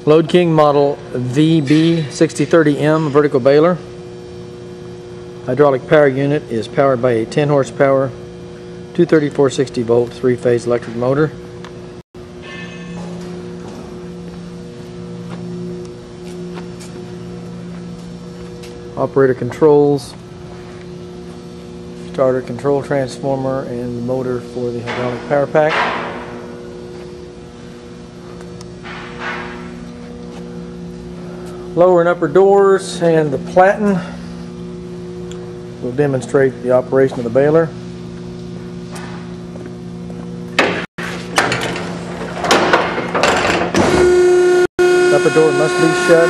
Load King model VB-6030M vertical baler. Hydraulic power unit is powered by a 10 horsepower, 234/60 volt, 3-phase electric motor. Operator controls, starter control transformer, and the motor for the hydraulic power pack. Lower and upper doors and the platen will demonstrate the operation of the baler. Upper door must be shut.